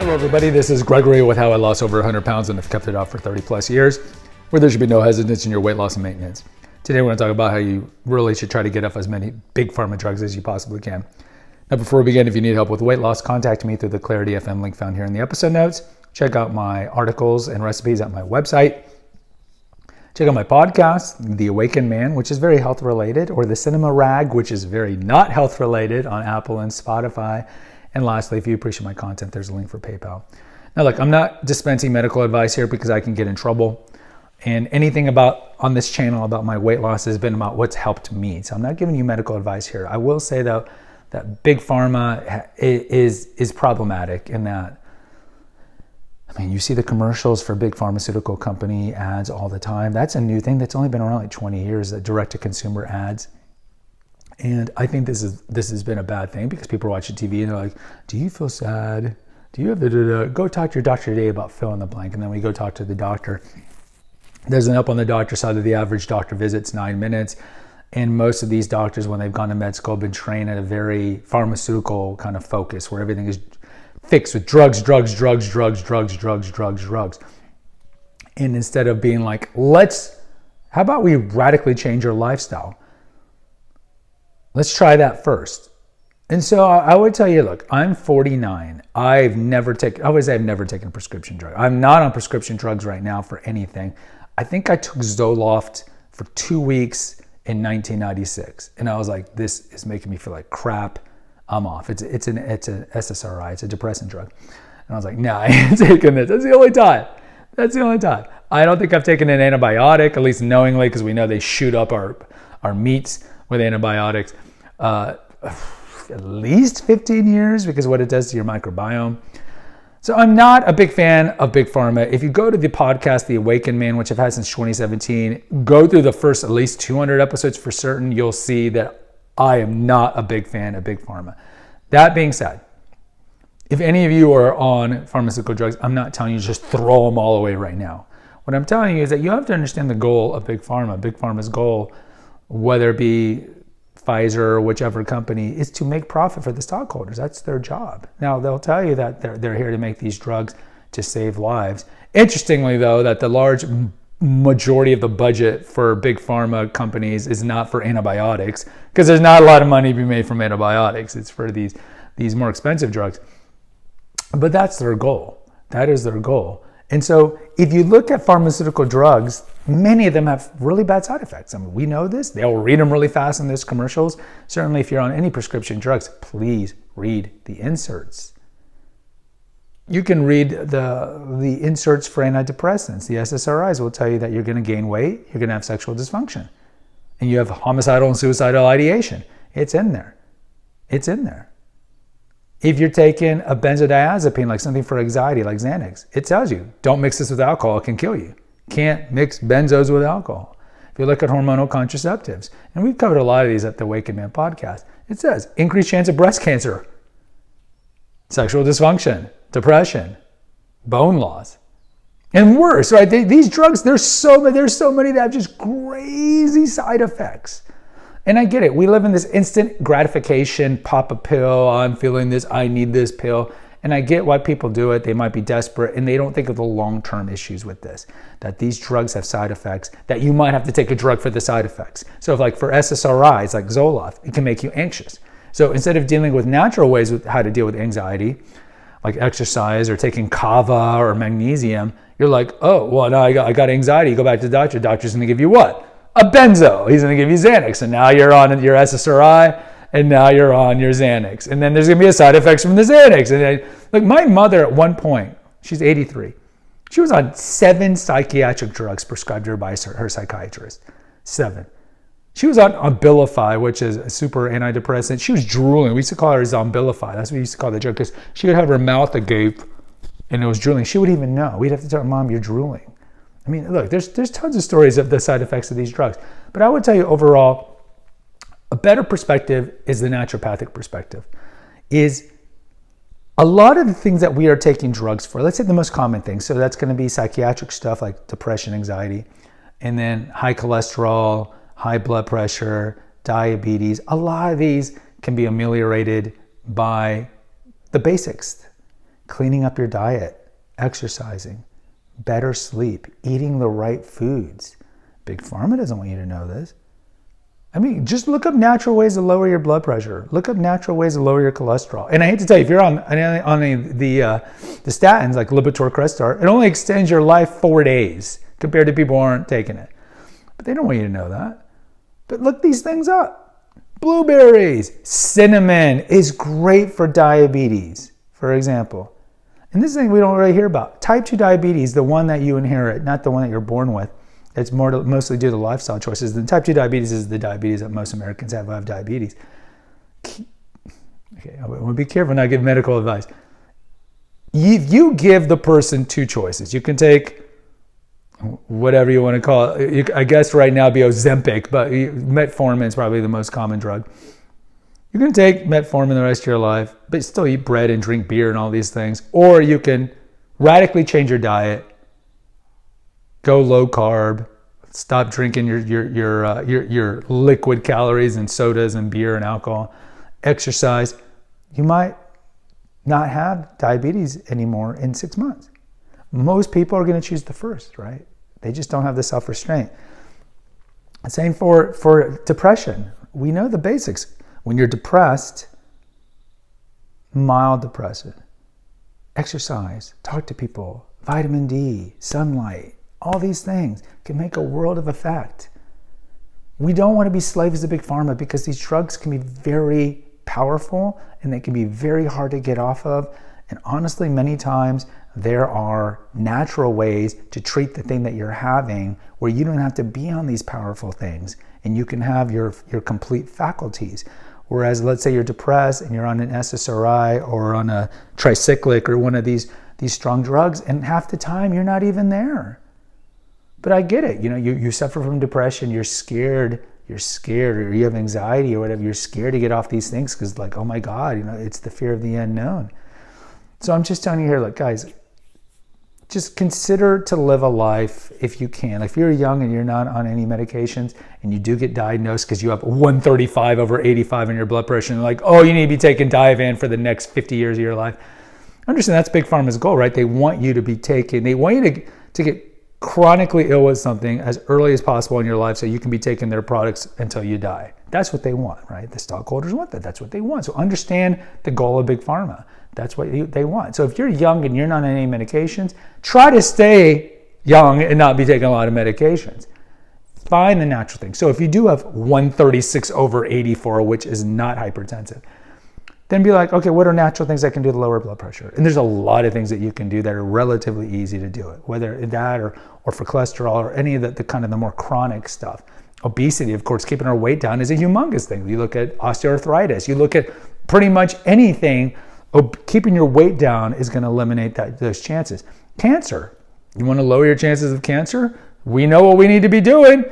Hello everybody, this is Gregory with how I lost over 100 pounds and have kept it off for 30 plus years, where there should be no hesitance in your weight loss and maintenance. Today we're going to talk about how you really should try to get off as many big pharma drugs as you possibly can. Now before we begin, if you need help with weight loss, contact me through the Clarity FM link found here in the episode notes. Check out my articles and recipes at my website. Check out my podcast, The Awakened Man, which is very health related, or The Cinema Rag, which is very not health related, on Apple and Spotify. And lastly, if you appreciate my content, there's a link for PayPal. Now look, I'm not dispensing medical advice here because I can get in trouble. And anything about on this channel about my weight loss has been about what's helped me. So I'm not giving you medical advice here. I will say though that big pharma is problematic in that, I mean, you see the commercials for big pharmaceutical company ads all the time. That's a new thing that's only been around like 20 years, the direct-to-consumer ads. And I think this has been a bad thing because people are watching TV and they're like, do you feel sad? Do you have the go talk to your doctor today about fill in the blank. And then we go talk to the doctor. There's an up on the doctor side that the average doctor visits 9 minutes. And most of these doctors, when they've gone to med school, have been trained at a very pharmaceutical kind of focus where everything is fixed with drugs. And instead of being like, how about we radically change your lifestyle? Let's try that first. And so I would tell you, look, I'm 49. I've never taken a prescription drug. I'm not on prescription drugs right now for anything. I think I took Zoloft for 2 weeks in 1996. And I was like, this is making me feel like crap. I'm off. It's an SSRI. It's a depressant drug. And I was like, nah, I ain't taking this. That's the only time. I don't think I've taken an antibiotic, at least knowingly, because we know they shoot up our meats with antibiotics. At least 15 years because what it does to your microbiome. So I'm not a big fan of big pharma. If you go to the podcast, The Awakened Man, which I've had since 2017, go through the first at least 200 episodes for certain, you'll see that I am not a big fan of big pharma. That being said, if any of you are on pharmaceutical drugs, I'm not telling you to just throw them all away right now. What I'm telling you is that you have to understand the goal of big pharma. Big pharma's goal, whether it be Pfizer or whichever company, is to make profit for the stockholders. That's their job. Now, they'll tell you that they're here to make these drugs to save lives. Interestingly, though, that the large majority of the budget for big pharma companies is not for antibiotics because there's not a lot of money to be made from antibiotics. It's for these more expensive drugs. But that's their goal. That is their goal. And so if you look at pharmaceutical drugs, many of them have really bad side effects. I mean, we know this. They'll read them really fast in these commercials. Certainly, if you're on any prescription drugs, please read the inserts. You can read the inserts for antidepressants. The SSRIs will tell you that you're going to gain weight, you're going to have sexual dysfunction, and you have homicidal and suicidal ideation. It's in there. It's in there. If you're taking a benzodiazepine, like something for anxiety, like Xanax, it tells you, don't mix this with alcohol, it can kill you. Can't mix benzos with alcohol. If you look at hormonal contraceptives, and we've covered a lot of these at the Awakened Man podcast, it says increased chance of breast cancer, sexual dysfunction, depression, bone loss, and worse, right? These drugs, there's so many that have just crazy side effects. And I get it. We live in this instant gratification, pop a pill, I'm feeling this, I need this pill. And I get why people do it. They might be desperate and they don't think of the long-term issues with this, that these drugs have side effects, that you might have to take a drug for the side effects. So if like for SSRIs, like Zoloft, it can make you anxious. So instead of dealing with natural ways with how to deal with anxiety, like exercise or taking kava or magnesium, you're like, oh, well, now I got anxiety. You go back to the doctor. Doctor's going to give you what? A benzo. He's going to give you Xanax. And now you're on your SSRI and now you're on your Xanax. And then there's going to be a side effects from the Xanax. And then, like my mother at one point, she's 83. She was on 7 psychiatric drugs prescribed to her by her psychiatrist. 7. She was on Abilify, which is a super antidepressant. She was drooling. We used to call her Zombilify. That's what we used to call the drug because she would have her mouth agape and it was drooling. She wouldn't even know. We'd have to tell her, Mom, you're drooling. I mean, look, there's tons of stories of the side effects of these drugs. But I would tell you overall, a better perspective is the naturopathic perspective. Is a lot of the things that we are taking drugs for, let's say the most common things. So that's going to be psychiatric stuff like depression, anxiety, and then high cholesterol, high blood pressure, diabetes. A lot of these can be ameliorated by the basics. cleaning up your diet, exercising, better sleep, eating the right foods. Big Pharma doesn't want you to know this. I mean, just look up natural ways to lower your blood pressure. Look up natural ways to lower your cholesterol. And I hate to tell you, if you're on the statins like Lipitor, Crestor, it only extends your life 4 days compared to people who aren't taking it. But they don't want you to know that. But look these things up. Blueberries, cinnamon is great for diabetes, for example. And this is thing we don't really hear about. Type 2 diabetes, the one that you inherit, not the one that you're born with. It's mostly due to lifestyle choices. The type 2 diabetes is the diabetes that most Americans have who have diabetes. Okay, I want to be careful not to give medical advice. You give the person 2 choices. You can take whatever you want to call it. I guess right now it'd be Ozempic, but metformin is probably the most common drug. You can take metformin the rest of your life, but still eat bread and drink beer and all these things. Or you can radically change your diet, go low carb, stop drinking your liquid calories and sodas and beer and alcohol, exercise. You might not have diabetes anymore in 6 months. Most people are going to choose the first, right? They just don't have the self-restraint. Same for depression. We know the basics. When you're depressed, mild depression, exercise, talk to people, vitamin D, sunlight, all these things can make a world of effect. We don't want to be slaves to Big Pharma because these drugs can be very powerful and they can be very hard to get off of. And honestly, many times there are natural ways to treat the thing that you're having where you don't have to be on these powerful things and you can have your complete faculties. Whereas let's say you're depressed and you're on an SSRI or on a tricyclic or one of these strong drugs, and half the time you're not even there. But I get it. You suffer from depression, you're scared, or you have anxiety or whatever, you're scared to get off these things because like, oh my God, it's the fear of the unknown. So I'm just telling you here, look, guys, just consider to live a life if you can. If you're young and you're not on any medications and you do get diagnosed because you have 135/85 in your blood pressure and like, oh, you need to be taking Diavan for the next 50 years of your life. Understand that's Big Pharma's goal, right? They want you to be taking, they want you to get chronically ill with something as early as possible in your life so you can be taking their products until you die. That's what they want, right? The stockholders want that. That's what they want. So understand the goal of Big Pharma. That's what they want. So if you're young and you're not on any medications, try to stay young and not be taking a lot of medications. Find the natural thing. So if you do have 136/84, which is not hypertensive, then be like, okay, what are natural things I can do to lower blood pressure? And there's a lot of things that you can do that are relatively easy to do it, whether that or for cholesterol or any of the kind of the more chronic stuff. Obesity, of course, keeping our weight down is a humongous thing. You look at osteoarthritis, you look at pretty much anything. Keeping your weight down is going to eliminate those chances. Cancer, you want to lower your chances of cancer? We know what we need to be doing.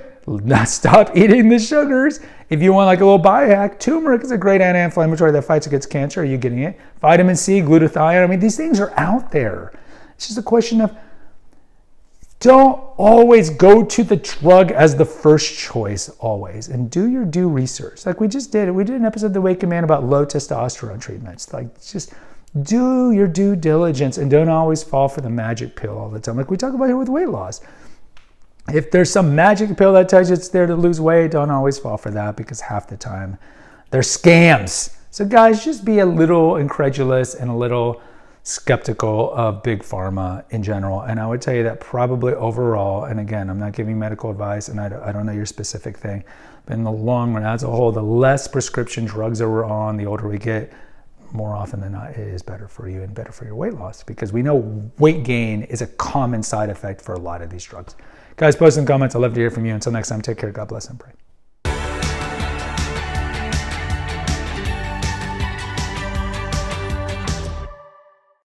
Stop eating the sugars. If you want like a little biohack, turmeric is a great anti-inflammatory that fights against cancer. Are you getting it? Vitamin C, glutathione. I mean, these things are out there. It's just a question of don't always go to the drug as the first choice always, and do your due research. Like we just did. We did an episode of The Weight Command about low testosterone treatments. Like just do your due diligence and don't always fall for the magic pill all the time. Like we talk about here with weight loss. If there's some magic pill that tells you it's there to lose weight, don't always fall for that because half the time they're scams. So guys, just be a little incredulous and a little skeptical of Big Pharma in general. And I would tell you that probably overall, and again, I'm not giving medical advice and I don't know your specific thing, but in the long run, as a whole, the less prescription drugs that we're on, the older we get, more often than not, it is better for you and better for your weight loss because we know weight gain is a common side effect for a lot of these drugs. Guys, post in the comments. I'd love to hear from you. Until next time, take care. God bless and pray.